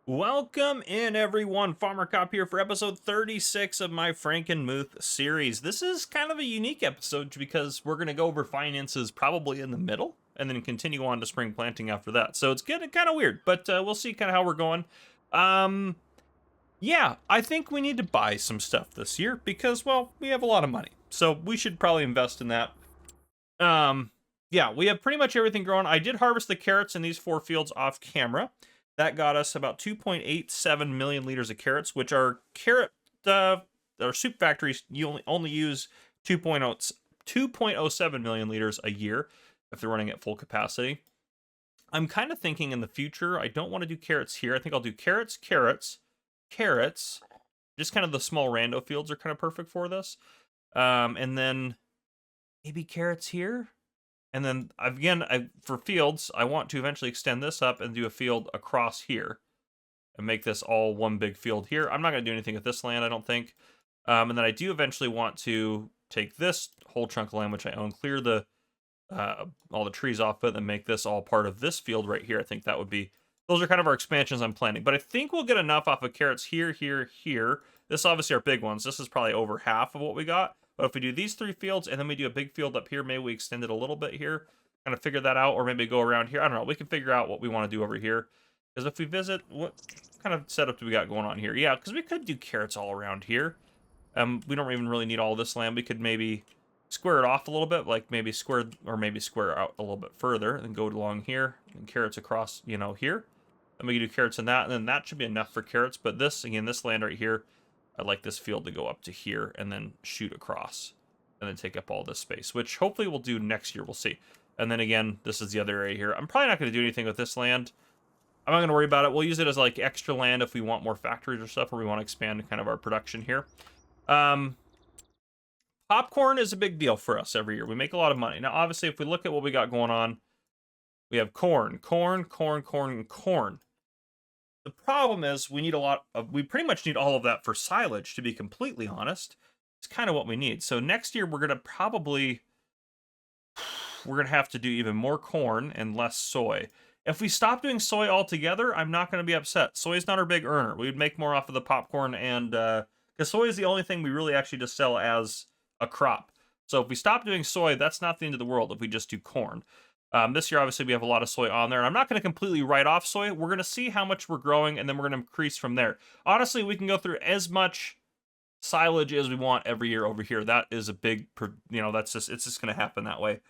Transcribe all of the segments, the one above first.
Welcome in, everyone. Farmer Cop here for episode 36 of my Frankenmuth series. This is kind of a unique episode because we're going to go over finances probably in the middle and then continue on to spring planting after that. So it's getting kind of weird, but we'll see kind of how we're going. Um, yeah, I think we need to buy some stuff this year because, well, we have a lot of money. So we should probably invest in that. Um, yeah, we have pretty much everything growing. I did harvest the carrots in these 4 fields off camera. That got us about 2.87 million liters of carrots, which are our soup factories you only use 2.07 million liters a year if they're running at full capacity. I'm kind of thinking in the future, I don't want to do carrots here. I think I'll do carrots, carrots, carrots. Just kind of the small rando fields are kind of perfect for this. And then maybe carrots here. And then again, for fields, I want to eventually extend this up and do a field across here and make this all one big field here. I'm not going to do anything with this land, I don't think. And then I do eventually want to take this whole chunk of land, which I own, clear the all the trees off it, and make this all part of this field right here. I think that would be, those are kind of our expansions I'm planning. But I think we'll get enough off of carrots here, here, here. This obviously are big ones. This is probably over half of what we got. But if we do these 3 fields and then we do a big field up here, maybe we extend it a little bit here, kind of figure that out, or maybe go around here. I don't know. We can figure out what we want to do over here. Because if we visit, what kind of setup do we got going on here? Yeah, because we could do carrots all around here. We don't even really need all this land. We could maybe square it off a little bit, like maybe square out a little bit further, and then go along here, and carrots across, here. And we can do carrots in that, and then that should be enough for carrots. But this, again, this land right here, I'd like this field to go up to here and then shoot across and then take up all this space, which hopefully we'll do next year. We'll see. And then again, this is the other area here. I'm probably not going to do anything with this land. I'm not going to worry about it. We'll use it as like extra land if we want more factories or stuff, or we want to expand kind of our production here. Popcorn is a big deal for us every year. We make a lot of money. Now, obviously, if we look at what we got going on, we have corn, corn, corn, corn, and corn. The problem is we pretty much need all of that for silage, to be completely honest. It's kind of what we need. So next year we're going to have to do even more corn and less soy. If we stop doing soy altogether, I'm not going to be upset. Soy is not our big earner. We would make more off of the popcorn, and because soy is the only thing we really actually just sell as a crop. So if we stop doing soy, that's not the end of the world if we just do corn. This year, obviously, we have a lot of soy on there, and I'm not going to completely write off soy. We're going to see how much we're growing, and then we're going to increase from there. Honestly, we can go through as much silage as we want every year over here. That is a big, it's just going to happen that way.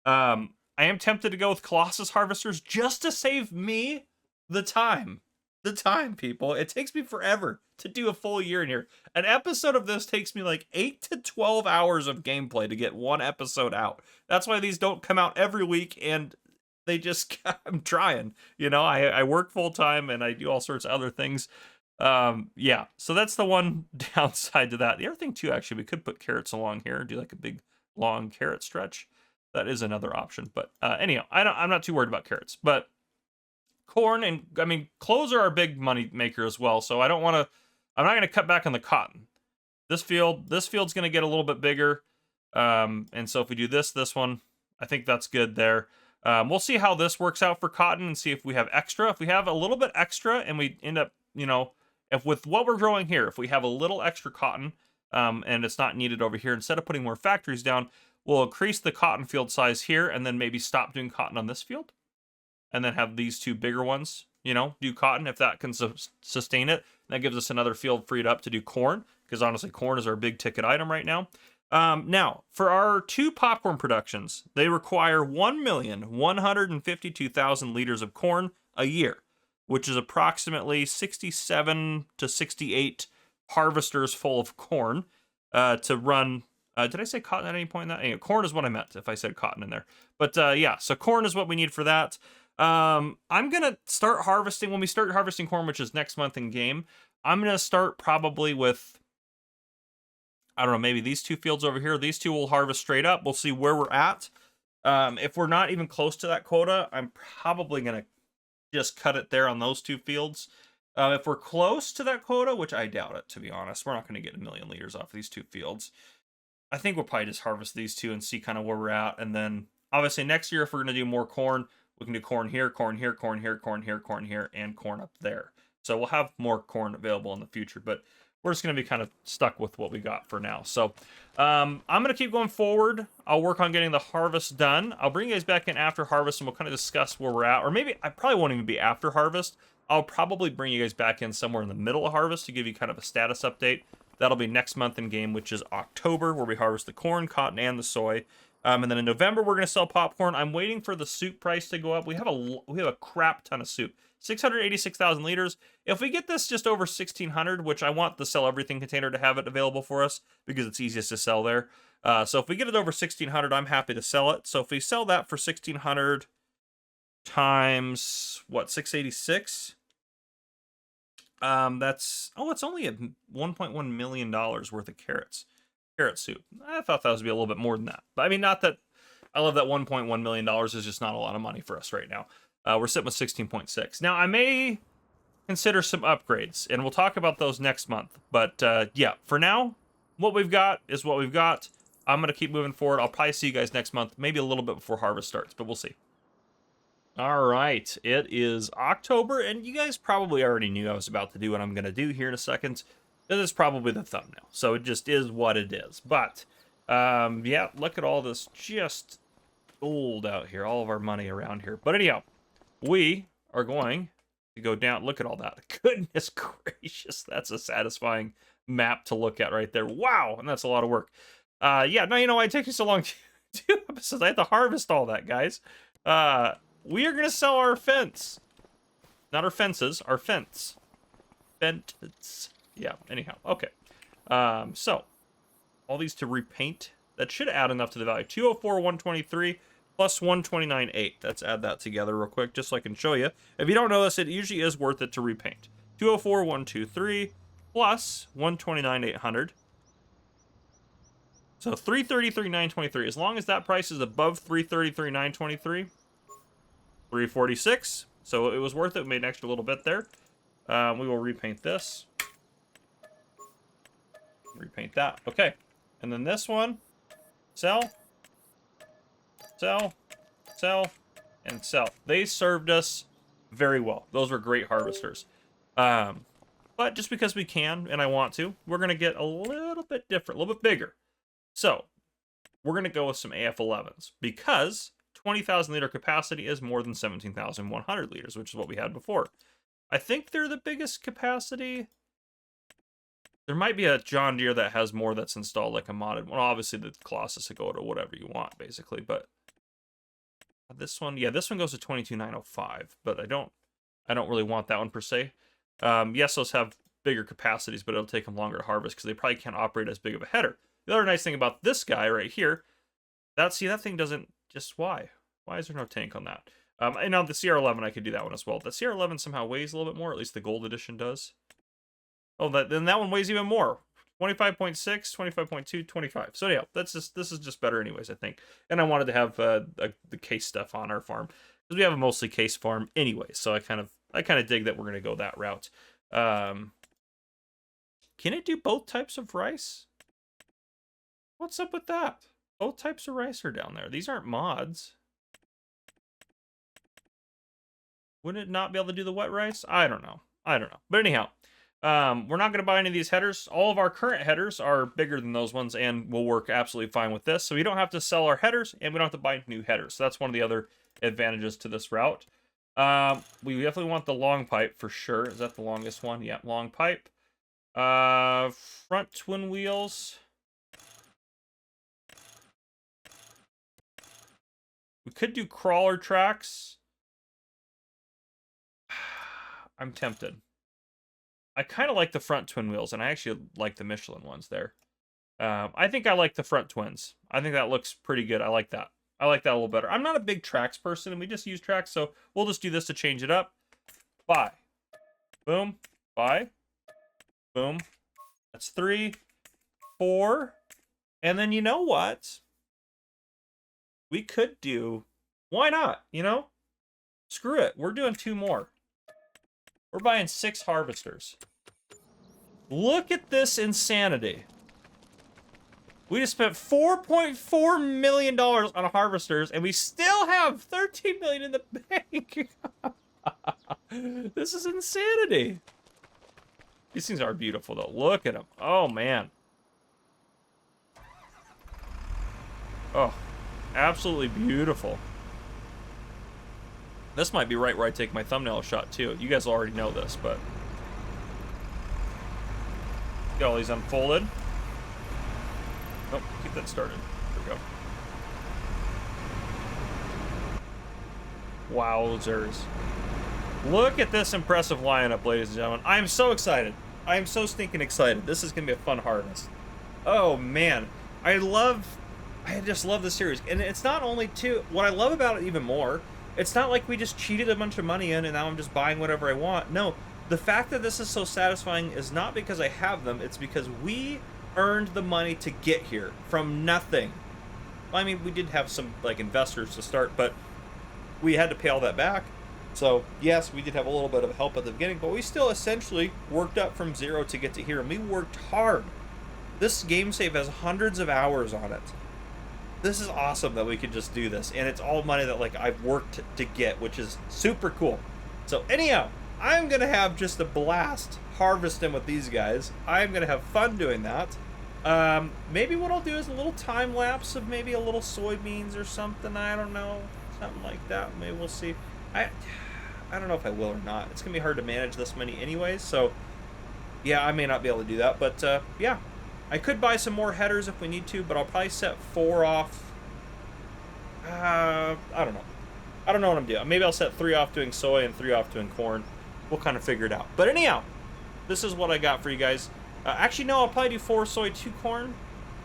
I am tempted to go with Colossus harvesters just to save me the time. The time, people. It takes me forever to do a full year in here. An episode of this takes me like 8 to 12 hours of gameplay to get one episode out. That's why these don't come out every week, and they just, I'm trying. I work full time and I do all sorts of other things. Yeah, so that's the one downside to that. The other thing too, actually, we could put carrots along here, do like a big long carrot stretch. That is another option. But anyhow, I'm not too worried about carrots. But corn and clothes are our big money maker as well. So I'm not going to cut back on the cotton. This field's going to get a little bit bigger. And so if we do this one, I think that's good there. We'll see how this works out for cotton and see if we have extra. If we have a little bit extra and we end up, if with what we're growing here, if we have a little extra cotton, and it's not needed over here, instead of putting more factories down, we'll increase the cotton field size here and then maybe stop doing cotton on this field. And then have these 2 bigger ones, do cotton if that can sustain it. That gives us another field freed up to do corn, because honestly, corn is our big ticket item right now. Now, for our 2 popcorn productions, they require 1,152,000 liters of corn a year, which is approximately 67 to 68 harvesters full of corn to run. Did I say cotton at any point in that? Anyway, corn is what I meant if I said cotton in there. But yeah, so corn is what we need for that. I'm gonna start harvesting when we start harvesting corn, which is next month in game. I'm gonna start probably with, I don't know, maybe these 2 fields over here. These 2 will harvest straight up. We'll see where we're at. If we're not even close to that quota, I'm probably gonna just cut it there on those 2 fields. If we're close to that quota, which I doubt it, to be honest, we're not gonna get 1,000,000 liters off these 2 fields. I think we'll probably just harvest these 2 and see kind of where we're at, and then obviously next year if we're gonna do more corn, we can do corn here, corn here, corn here, corn here, corn here, and corn up there. So we'll have more corn available in the future, but we're just going to be kind of stuck with what we got for now. So I'm going to keep going forward. I'll work on getting the harvest done. I'll bring you guys back in after harvest, and we'll kind of discuss where we're at. Or maybe I probably won't even be after harvest. I'll probably bring you guys back in somewhere in the middle of harvest to give you kind of a status update. That'll be next month in game, which is October, where we harvest the corn, cotton, and the soy. And then in November, we're going to sell popcorn. I'm waiting for the soup price to go up. We have a crap ton of soup. 686,000 liters. If we get this just over 1,600, which I want the Sell Everything container to have it available for us because it's easiest to sell there. So if we get it over 1,600, I'm happy to sell it. So if we sell that for 1,600 times, what, 686? It's only at $1.1 million worth of carrots. Carrot soup. I thought that was be a little bit more than that. But I mean, not that I love that $1.1 million is just not a lot of money for us right now. We're sitting with 16.6. Now, I may consider some upgrades, and we'll talk about those next month. But yeah, for now, what we've got is what we've got. I'm going to keep moving forward. I'll probably see you guys next month, maybe a little bit before harvest starts, but we'll see. All right, it is October, and you guys probably already knew I was about to do what I'm going to do here in a second. This is probably the thumbnail, so it just is what it is. But, yeah, look at all this just gold out here, all of our money around here. But anyhow, we are going to go down. Look at all that. Goodness gracious, that's a satisfying map to look at right there. Wow, and that's a lot of work. Yeah, now you know why it takes me so long to do episodes. I had to harvest all that, guys. We are going to sell our fence. Not our fences, our fence. Fence. Yeah, anyhow, okay. So, all these to repaint. That should add enough to the value. 204, 123, plus 129.8. Let's add that together real quick, just so I can show you. If you don't know this, it usually is worth it to repaint. 204, 123, plus 129,800. So 333,923. As long as that price is above 333,923, 346. So it was worth it. We made an extra little bit there. We will repaint this. Repaint that. Okay. And then this one. Sell. Sell. Sell. And sell. They served us very well. Those were great harvesters. But just because we can and I want to, we're going to get a little bit different, a little bit bigger. So we're going to go with some AF11s because 20,000 liter capacity is more than 17,100 liters, which is what we had before. I think they're the biggest capacity. There might be a John Deere that has more that's installed, like a modded one. Obviously, the Colossus will go to whatever you want, basically. But this one, yeah, this one goes to 22,905. But I don't really want that one per se. Yes, those have bigger capacities, but it'll take them longer to harvest because they probably can't operate as big of a header. The other nice thing about this guy right here, that thing doesn't just why is there no tank on that? And on the CR11, I could do that one as well. The CR11 somehow weighs a little bit more. At least the gold edition does. Oh, then that one weighs even more. 25.6, 25.2, 25. So yeah, this is just better anyways, I think. And I wanted to have the case stuff on our farm because we have a mostly case farm anyway. So I kind of dig that we're gonna go that route. Can it do both types of rice? What's up with that? Both types of rice are down there. These aren't mods. Wouldn't it not be able to do the wet rice? I don't know. But anyhow, we're not going to buy any of these headers. All of our current headers are bigger than those ones and will work absolutely fine with this. So we don't have to sell our headers and we don't have to buy new headers. So that's one of the other advantages to this route. We definitely want the long pipe for sure. Is that the longest one? Yeah, long pipe. Front twin wheels. We could do crawler tracks. I'm tempted. I kind of like the front twin wheels, and I actually like the Michelin ones there. I think I like the front twins. I think that looks pretty good. I like that. I like that a little better. I'm not a big tracks person, and we just use tracks, so we'll just do this to change it up. Buy. Boom. Buy. Boom. That's 3, 4. And then you know what? We could do... Why not? You know? Screw it. We're doing 2 more. We're buying 6 harvesters. Look at this insanity. We just spent $4.4 million on harvesters, and we still have $13 million in the bank. This is insanity. These things are beautiful, though. Look at them. Oh, man. Oh, absolutely beautiful. This might be right where I take my thumbnail shot, too. You guys already know this, but... Get all these unfolded. Oh, keep that started. There we go. Wowzers. Look at this impressive lineup, ladies and gentlemen. I am so excited. I am so stinking excited. This is going to be a fun harvest. Oh, man. I just love this series. And it's not only, too, what I love about it even more, it's not like we just cheated a bunch of money in and now I'm just buying whatever I want. No, the fact that this is so satisfying is not because I have them, it's because we earned the money to get here from nothing. I mean, we did have some, like, investors to start, but we had to pay all that back. So, yes, we did have a little bit of help at the beginning, but we still essentially worked up from zero to get to here, and we worked hard. This game save has hundreds of hours on it. This is awesome that we could just do this, and it's all money that, like, I've worked to get, which is super cool. So, anyhow, I'm going to have just a blast harvesting with these guys. I'm going to have fun doing that. Maybe what I'll do is a little time lapse of maybe a little soybeans or something. I don't know. Something like that. Maybe we'll see. I don't know if I will or not. It's going to be hard to manage this many anyways, so yeah, I may not be able to do that, but yeah. I could buy some more headers if we need to, but I'll probably set 4 off. I don't know. I don't know what I'm doing. Maybe I'll set 3 off doing soy and 3 off doing corn. We'll kind of figure it out. But anyhow, this is what I got for you guys. Actually, no, I'll probably do 4 soy, 2 corn,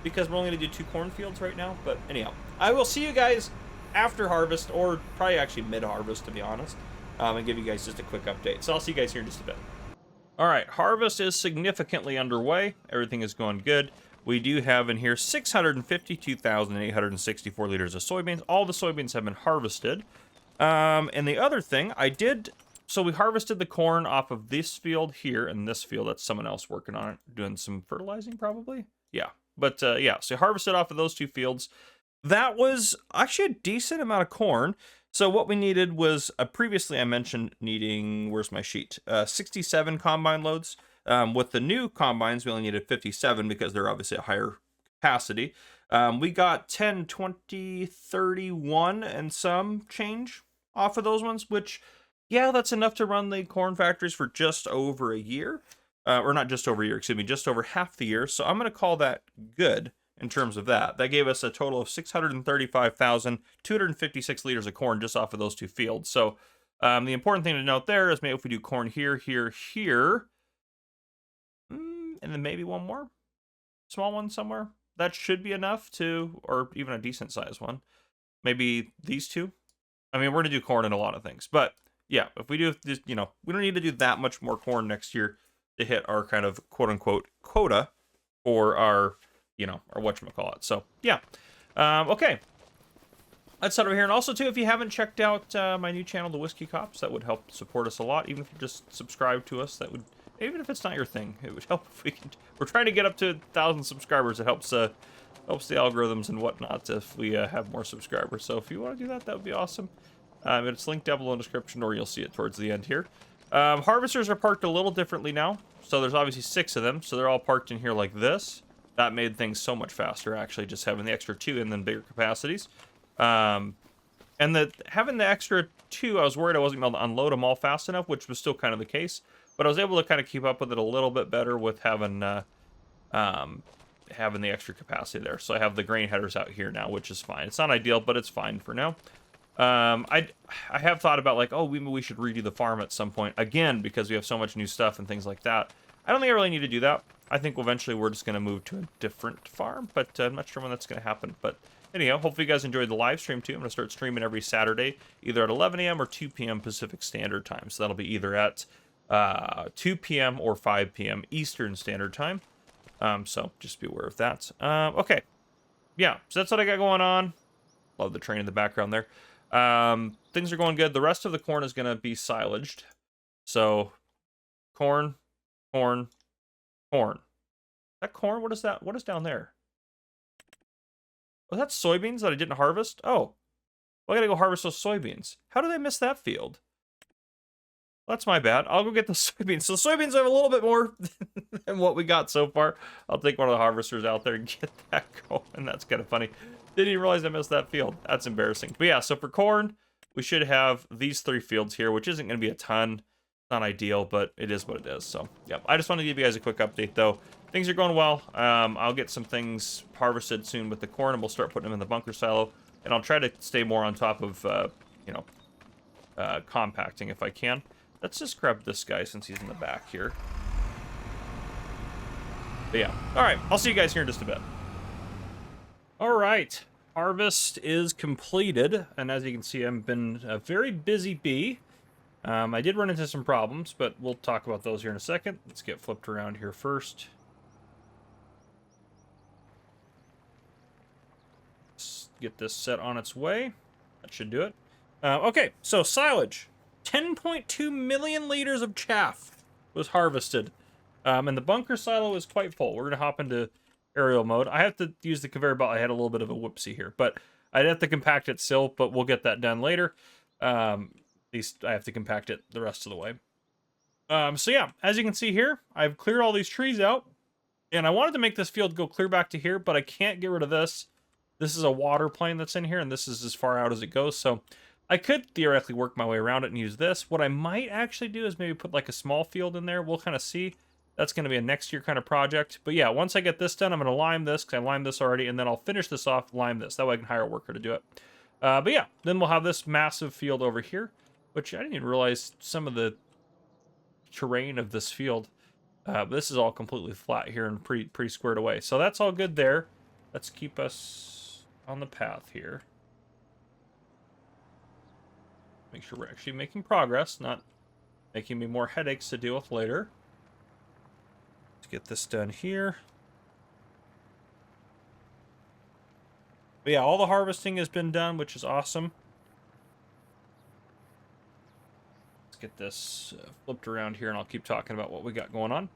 because we're only going to do 2 cornfields right now. But anyhow, I will see you guys after harvest, or probably actually mid-harvest, to be honest, and give you guys just a quick update. So I'll see you guys here in just a bit. All right, harvest is significantly underway. Everything is going good. We do have in here 652,864 liters of soybeans. All the soybeans have been harvested. And the other thing, so we harvested the corn off of this field here, and this field, that's someone else working on it, doing some fertilizing probably. Yeah, but yeah, so harvested off of those 2 fields. That was actually a decent amount of corn. So what we needed was, previously I mentioned needing, where's my sheet? 67 combine loads. With the new combines, we only needed 57 because they're obviously a higher capacity. We got 10, 20, 31 and some change off of those ones, which, yeah, that's enough to run the corn factories for just over a year. Or not just over a year, excuse me, just over half the year. So I'm going to call that good. In terms of that, that gave us a total of 635,256 liters of corn just off of those 2 fields. So the important thing to note there is maybe if we do corn here, here, here, and then maybe one more small one somewhere, that should be enough to, or even a decent size one. Maybe these 2. I mean, we're going to do corn in a lot of things, but yeah, if we do this, you know, we don't need to do that much more corn next year to hit our kind of quote unquote quota for our, you know, or whatchamacallit. So, yeah. Okay. Let's head over here. And also, too, if you haven't checked out my new channel, The Whiskey Cops, that would help support us a lot. Even if you just subscribe to us, that would, even if it's not your thing, it would help if we can. We're trying to get up to 1,000 subscribers. It helps the algorithms and whatnot if we have more subscribers. So if you want to do that, that would be awesome. It's linked down below in the description, or you'll see it towards the end here. Harvesters are parked a little differently now. So there's obviously 6 of them. So they're all parked in here like this. That made things so much faster, actually, just having the extra 2 and then bigger capacities. And having the extra 2, I was worried I wasn't able to unload them all fast enough, which was still kind of the case. But I was able to kind of keep up with it a little bit better with having the extra capacity there. So I have the grain headers out here now, which is fine. It's not ideal, but it's fine for now. I have thought about, like, oh, maybe we should redo the farm at some point again because we have so much new stuff and things like that. I don't think I really need to do that. I think eventually we're just going to move to a different farm, but I'm not sure when that's going to happen. But anyhow, hopefully you guys enjoyed the live stream too. I'm going to start streaming every Saturday, either at 11 a.m. or 2 p.m. Pacific Standard Time. So that'll be either at 2 p.m. or 5 p.m. Eastern Standard Time. So just be aware of that. Okay. Yeah, so that's what I got going on. Love the train in the background there. Things are going good. The rest of the corn is going to be silaged. So corn, corn, corn. That corn? What is that? What is down there? Was that soybeans that I didn't harvest? Oh. Well, I gotta go harvest those soybeans. How did I miss that field? That's my bad. I'll go get the soybeans. So the soybeans have a little bit more than what we got so far. I'll take one of the harvesters out there and get that going. That's kind of funny. Didn't even realize I missed that field. That's embarrassing. But yeah, so for corn, we should have these 3 fields here, which isn't going to be a ton. Not ideal, but it is what it is. So, yeah, I just want to give you guys a quick update, though. Things are going well. I'll get some things harvested soon with the corn, and we'll start putting them in the bunker silo. And I'll try to stay more on top of, you know, compacting if I can. Let's just grab this guy since he's in the back here. But yeah. All right. I'll see you guys here in just a bit. All right. Harvest is completed. And as you can see, I've been a very busy bee. I did run into some problems, but we'll talk about those here in a second. Let's get flipped around here first. Let's get this set on its way. That should do it. Okay, so silage. 10.2 million liters of chaff was harvested. And the bunker silo is quite full. We're going to hop into aerial mode. I have to use the conveyor belt. I had a little bit of a whoopsie here, but I'd have to compact it still, but we'll get that done later. At least I have to compact it the rest of the way. So yeah, as you can see here, I've cleared all these trees out, and I wanted to make this field go clear back to here, but I can't get rid of this. This is a water plane that's in here, and this is as far out as it goes, so I could theoretically work my way around it and use this. What I might actually do is maybe put like a small field in there. We'll kind of see. That's going to be a next year kind of project. But yeah, once I get this done, I'm going to lime this, because I limed this already, and then I'll finish this off, lime this. That way I can hire a worker to do it. But yeah, then we'll have this massive field over here, which I didn't even realize some of the terrain of this field. This is all completely flat here and pretty squared away. So that's all good there. Let's keep us on the path here. Make sure we're actually making progress, not making me more headaches to deal with later. Let's get this done here. But yeah, all the harvesting has been done, which is awesome. Let's get this flipped around here, and I'll keep talking about what we got going on.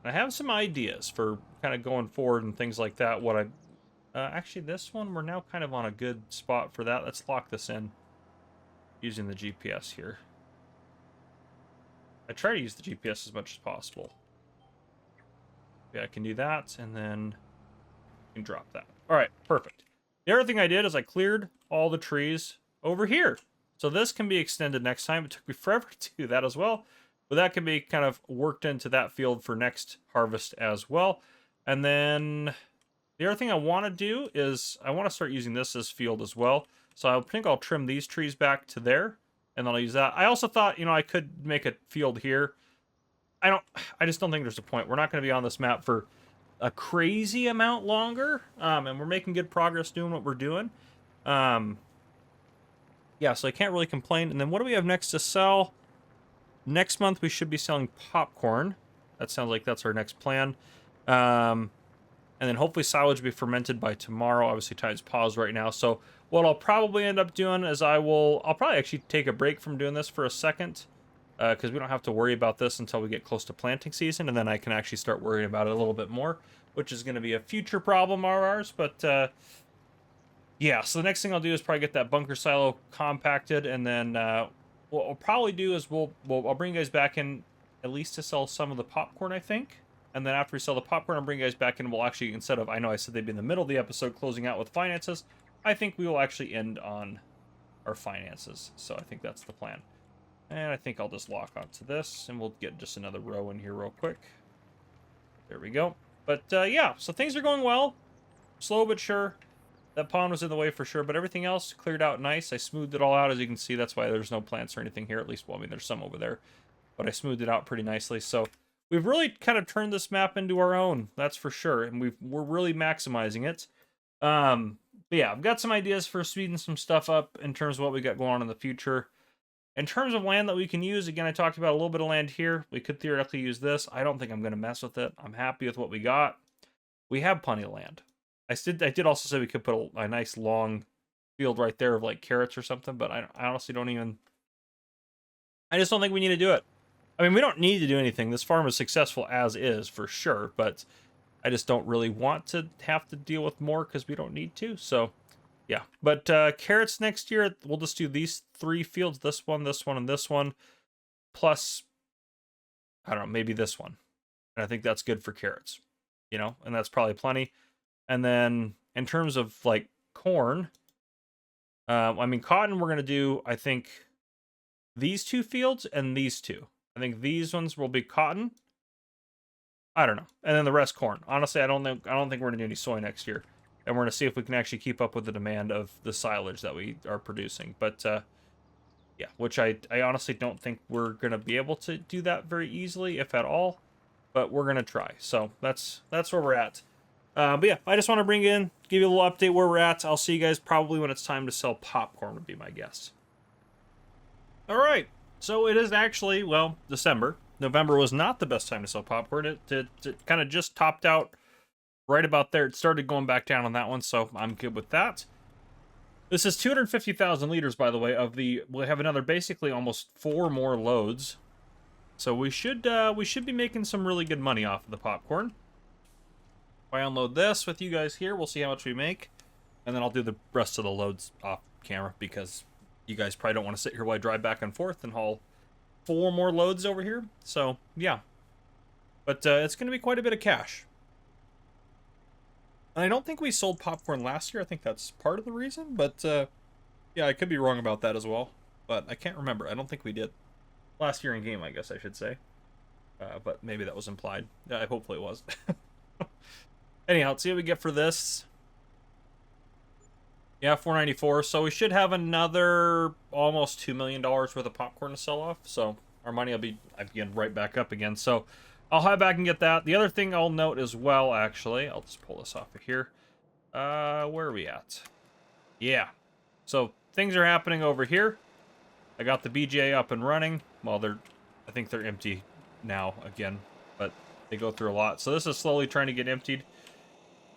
I have some ideas for kind of going forward and things like that. What I actually, this one, we're now kind of on a good spot for that. Let's lock this in using the GPS here. I try to use the GPS as much as possible. Yeah, I can do that, and then I can drop that. All right, perfect. The other thing I did is I cleared all the trees over here. So this can be extended next time. It took me forever to do that as well. But that can be kind of worked into that field for next harvest as well. And then the other thing I want to do is I want to start using this as field as well. So I think I'll trim these trees back to there, and then I'll use that. I also thought, you know, I could make a field here. I just don't think there's a point. We're not going to be on this map for a crazy amount longer, and we're making good progress doing what we're doing. Yeah, so I can't really complain. And then what do we have next to sell? Next month we should be selling popcorn. That sounds like that's our next plan. And then hopefully silage will be fermented by tomorrow. Obviously time's paused right now. So what I'll probably end up doing is I'll probably actually take a break from doing this for a second, because we don't have to worry about this until we get close to planting season, and then I can actually start worrying about it a little bit more, which is going to be a future problem of ours. But yeah, so the next thing I'll do is probably get that bunker silo compacted, and then what we'll probably do is I'll bring you guys back in at least to sell some of the popcorn, I think. And then after we sell the popcorn, I'll bring you guys back in. We'll actually, instead of, I know I said they'd be in the middle of the episode closing out with finances, I think we will actually end on our finances. So I think that's the plan. And I think I'll just lock onto this, and we'll get just another row in here real quick. There we go. But yeah, so things are going well. Slow but sure. That pond was in the way for sure, but everything else cleared out nice. I smoothed it all out, as you can see. That's why there's no plants or anything here. At least, well, I mean, there's some over there. But I smoothed it out pretty nicely. So we've really kind of turned this map into our own, that's for sure. And we're really maximizing it. But yeah, I've got some ideas for speeding some stuff up in terms of what we got going on in the future. In terms of land that we can use, again, I talked about a little bit of land here. We could theoretically use this. I don't think I'm going to mess with it. I'm happy with what we got. We have plenty of land. I did also say we could put a nice long field right there of like carrots or something, but I honestly don't even... I just don't think we need to do it. I mean, we don't need to do anything. This farm is successful as is, for sure, but I just don't really want to have to deal with more because we don't need to. So, Yeah, but carrots next year, we'll just do these 3 fields, this one, and this one, plus, I don't know, maybe this one. And I think that's good for carrots, you know, and that's probably plenty. And then in terms of like corn, I mean, cotton, we're going to do, I think, these 2 fields and these 2. I think these ones will be cotton. I don't know. And then the rest corn. Honestly, I don't think we're going to do any soy next year. And we're going to see if we can actually keep up with the demand of the silage that we are producing. But yeah, which I honestly don't think we're going to be able to do that very easily, if at all. But we're going to try. So that's where we're at. But yeah, I just want to bring in, give you a little update where we're at. I'll see you guys probably when it's time to sell popcorn, would be my guess. All right, so it is actually, well, December. November was not the best time to sell popcorn. It kind of just topped out right about there. It started going back down on that one, so I'm good with that. This is 250,000 liters, by the way, of the, we'll have another basically almost 4 more loads. So we should be making some really good money off of the popcorn. If I unload this with you guys here, we'll see how much we make. And then I'll do the rest of the loads off camera because you guys probably don't want to sit here while I drive back and forth and haul 4 more loads over here. So, yeah. But it's going to be quite a bit of cash. And I don't think we sold popcorn last year. I think that's part of the reason. But, yeah, I could be wrong about that as well. But I can't remember. I don't think we did. Last year in game, I guess I should say. But maybe that was implied. Hopefully it was. Anyhow, let's see what we get for this. Yeah, 494. So we should have another almost $2 million worth of popcorn to sell off. So our money will be, again, right back up again. So I'll head back and get that. The other thing I'll note as well, actually, I'll just pull this off of here. Where are we at? Yeah. So things are happening over here. I got the BGA up and running. Well, I think they're empty now again, but they go through a lot. So this is slowly trying to get emptied.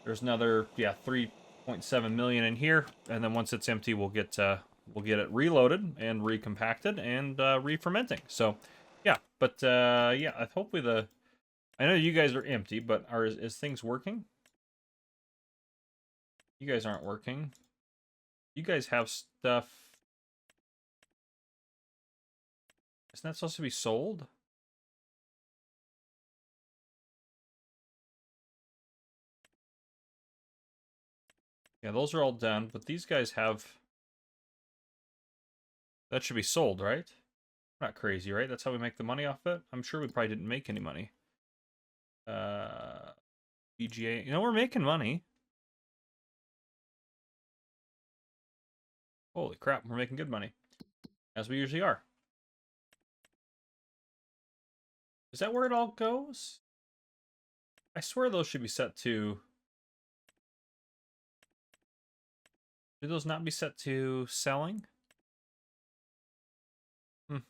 There's another, yeah, 3.7 million in here, and then once it's empty, we'll get it reloaded and recompacted and re-fermenting. So, yeah, but yeah, hopefully I know you guys are empty, but is things working? You guys aren't working. You guys have stuff. Isn't that supposed to be sold? Yeah, those are all done, but these guys have... That should be sold, right? Not crazy, right? That's how we make the money off it? I'm sure we probably didn't make any money. BGA. You know, we're making money. Holy crap, we're making good money. As we usually are. Is that where it all goes? I swear those should be set to... Do those not be set to selling? I don't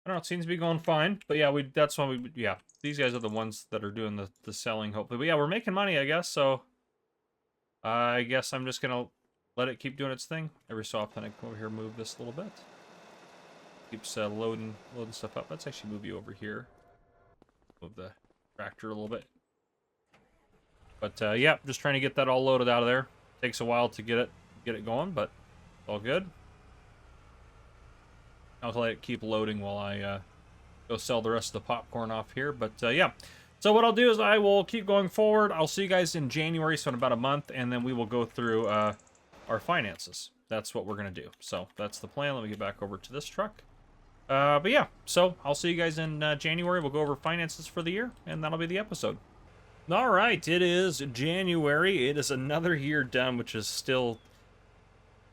know, it seems to be going fine. But yeah, that's why yeah, these guys are the ones that are doing the selling, hopefully. But yeah, we're making money, I guess, so... I guess I'm just gonna let it keep doing its thing. Every so often I come over here, move this a little bit. Keeps loading stuff up. Let's actually move you over here. Move the tractor a little bit. But yeah, just trying to get that all loaded out of there. Takes a while to get it going, but all good. I'll let it keep loading while I go sell the rest of the popcorn off here. But yeah, so what I'll do is I will keep going forward. I'll see you guys in January, so in about a month, and then we will go through our finances. That's what we're gonna do. So that's the plan. Let me get back over to this truck. But yeah, so I'll see you guys in January. We'll go over finances for the year, and that'll be the episode. All right, it is January. It is another year done, which is still...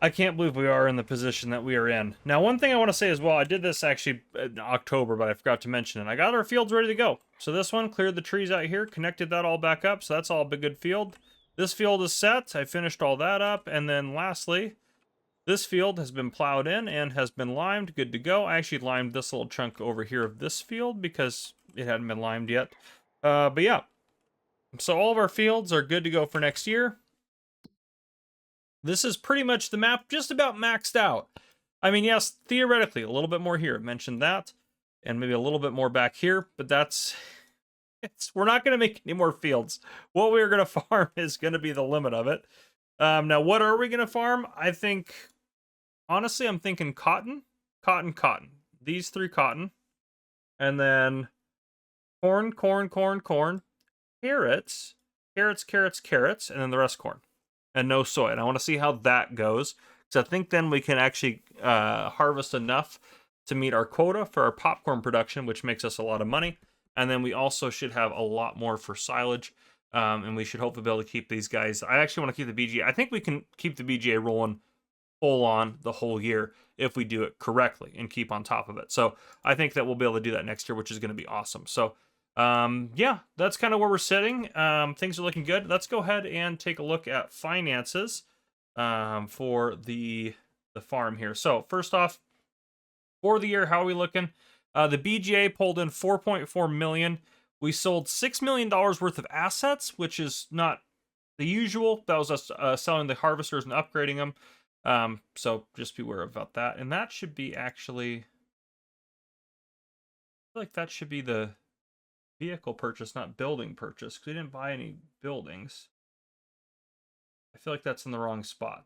I can't believe we are in the position that we are in. Now, one thing I want to say as well, I did this actually in October, but I forgot to mention it. I got our fields ready to go. So this one, cleared the trees out here, connected that all back up, so that's all a good field. This field is set. I finished all that up, and then lastly... This field has been plowed in and has been limed, good to go. I actually limed this little chunk over here of this field because it hadn't been limed yet. But yeah, so all of our fields are good to go for next year. This is pretty much the map just about maxed out. I mean, yes, theoretically, a little bit more here. I mentioned that, and maybe a little bit more back here, but that's We're not going to make any more fields. What we're going to farm is going to be the limit of it. Now, what are we going to farm? I think, honestly, I'm thinking cotton, cotton, cotton. These 3 cotton. And then corn, corn, corn, corn, carrots, carrots, carrots, carrots, and then the rest corn. And no soy. And I want to see how that goes. Because I think then we can actually harvest enough to meet our quota for our popcorn production, which makes us a lot of money. And then we also should have a lot more for silage. And we should hopefully be able to keep these guys. I actually want to keep the BGA. I think we can keep the BGA rolling full on the whole year if we do it correctly and keep on top of it. So I think that we'll be able to do that next year, which is going to be awesome. So yeah, that's kind of where we're sitting. Things are looking good. Let's go ahead and take a look at finances for the farm here. So first off, for the year, how are we looking? The BGA pulled in 4.4 million. We sold $6 million worth of assets, which is not the usual. That was us selling the harvesters and upgrading them. So just beware about that. And that should be actually, I feel like that should be the vehicle purchase, not building purchase, because we didn't buy any buildings. I feel like that's in the wrong spot.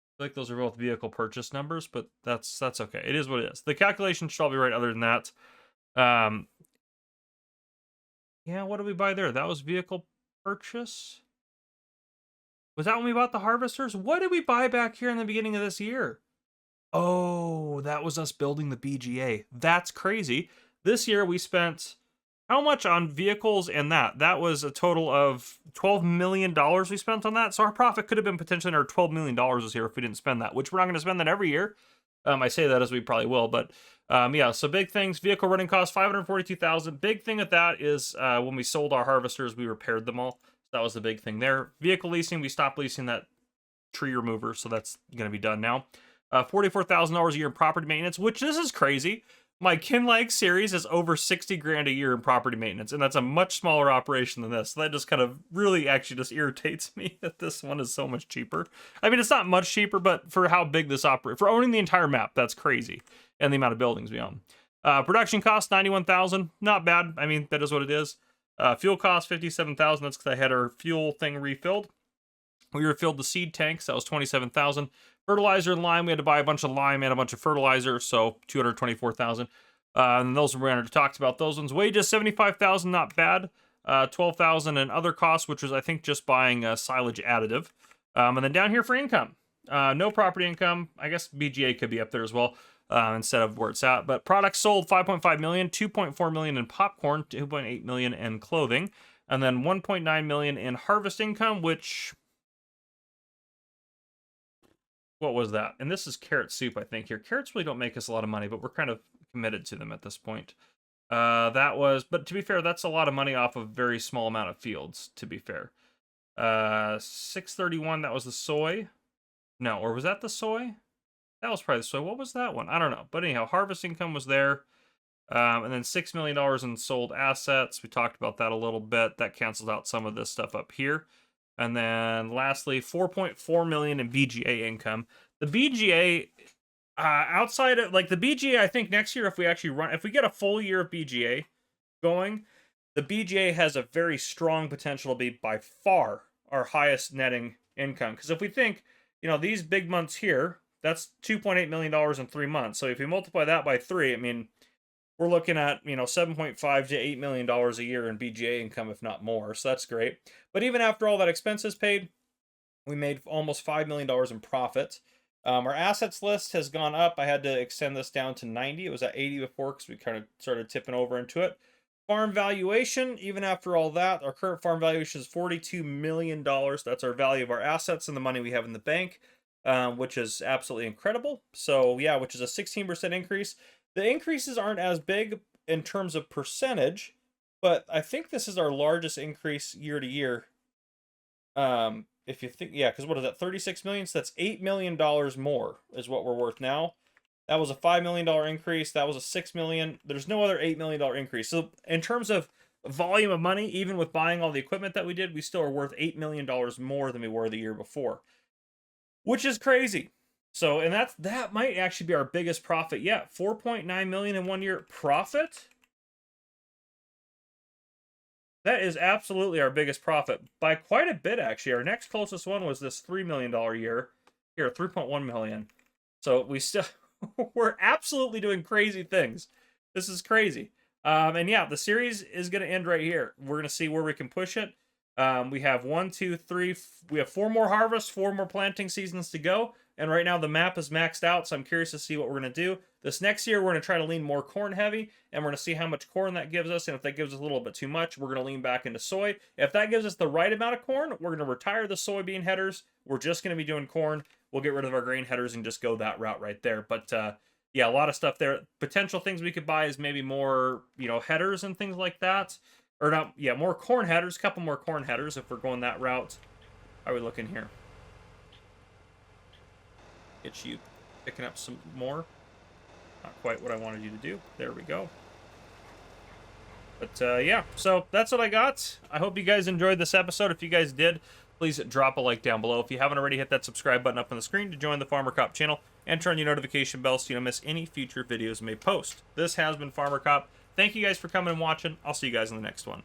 I feel like those are both vehicle purchase numbers, but that's okay. It is what it is. The calculation should all be right other than that. Yeah, what did we buy there? That was vehicle purchase? Was that when we bought the harvesters? What did we buy back here in the beginning of this year? Oh, that was us building the BGA. That's crazy. This year we spent how much on vehicles and that? That was a total of $12 million we spent on that. So our profit could have been potentially our $12 million this year if we didn't spend that, which we're not going to spend that every year. I say that as we probably will, but yeah, so big things. Vehicle running costs, $542,000. Big thing with that is when we sold our harvesters, we repaired them all. So that was the big thing there. Vehicle leasing, we stopped leasing that tree remover, so that's going to be done now. $44,000 a year in property maintenance, which this is crazy. My Kinlike series is over 60 grand a year in property maintenance, and that's a much smaller operation than this. So that just kind of really actually just irritates me that this one is so much cheaper. I mean, it's not much cheaper, but for how big this for owning the entire map, that's crazy. And the amount of buildings we own. Production cost, $91,000. Not bad. I mean, that is what it is. Fuel cost, $57,000. That's because I had our fuel thing refilled. We refilled the seed tanks. That was $27,000. Fertilizer and lime, we had to buy a bunch of lime and a bunch of fertilizer, so $224,000. And those we already talked about those ones. Wages, $75,000, not bad. $12,000 in other costs, which was I think just buying silage additive. And then down here for income, no property income. I guess BGA could be up there as well instead of where it's at. But products sold, $5.5 million, $2.4 million in popcorn, $2.8 million in clothing, and then $1.9 million in harvest income, which. What was that? And this is carrot soup, I think, here. Carrots really don't make us a lot of money, but we're kind of committed to them at this point. That was, but to be fair, that's a lot of money off of a very small amount of fields, to be fair. 631, that was the soy. No, or was that the soy? That was probably the soy. What was that one? I don't know. But anyhow, harvest income was there. And then $6 million in sold assets. We talked about that a little bit. That cancels out some of this stuff up here. And then lastly, $4.4 million in BGA income. The BGA, outside of like the BGA, I think next year if we get a full year of BGA going, the BGA has a very strong potential to be by far our highest netting income. Because if we think, these big months here, that's $2.8 million in 3 months. So if we multiply that by 3, I mean, we're looking at, $7.5 to $8 million a year in BGA income, if not more. So that's great. But even after all that expenses paid, we made almost $5 million in profit. Our assets list has gone up. I had to extend this down to 90. It was at 80 before because we kind of started tipping over into it. Farm valuation, even after all that, our current farm valuation is $42 million. That's our value of our assets and the money we have in the bank, which is absolutely incredible. So yeah, which is a 16% increase. The increases aren't as big in terms of percentage, but I think this is our largest increase year to year. If you think, yeah, because what is that, 36 million? So that's $8 million more is what we're worth now. That was a $5 million increase. That was a $6 million. There's no other $8 million increase. So in terms of volume of money, even with buying all the equipment that we did, we still are worth $8 million more than we were the year before, which is crazy. So, and that might actually be our biggest profit yet. $4.9 million in 1 year profit. That is absolutely our biggest profit by quite a bit, actually. Our next closest one was this $3 million year. Here, 3.1 million. So we still, we're absolutely doing crazy things. This is crazy. And yeah, the series is going to end right here. We're going to see where we can push it. We have 1, 2, 3. We have 4 more harvests, 4 more planting seasons to go. And right now the map is maxed out, so I'm curious to see what we're going to do. This next year, we're going to try to lean more corn heavy, and we're going to see how much corn that gives us. And if that gives us a little bit too much, we're going to lean back into soy. If that gives us the right amount of corn, we're going to retire the soybean headers. We're just going to be doing corn. We'll get rid of our grain headers and just go that route right there. But yeah, a lot of stuff there. Potential things we could buy is maybe more, headers and things like that. Or not, yeah, more corn headers, a couple more corn headers if we're going that route. How are we looking here? Get you picking up some more. Not quite what I wanted you to do. There we go. But yeah, so that's what I got. I hope you guys enjoyed this episode. If you guys did, please drop a like down below. If you haven't already, hit that subscribe button up on the screen to join the Farmer Cop channel and turn your notification bell so you don't miss any future videos I may post. This has been Farmer Cop. Thank you guys for coming and watching. I'll see you guys in the next one.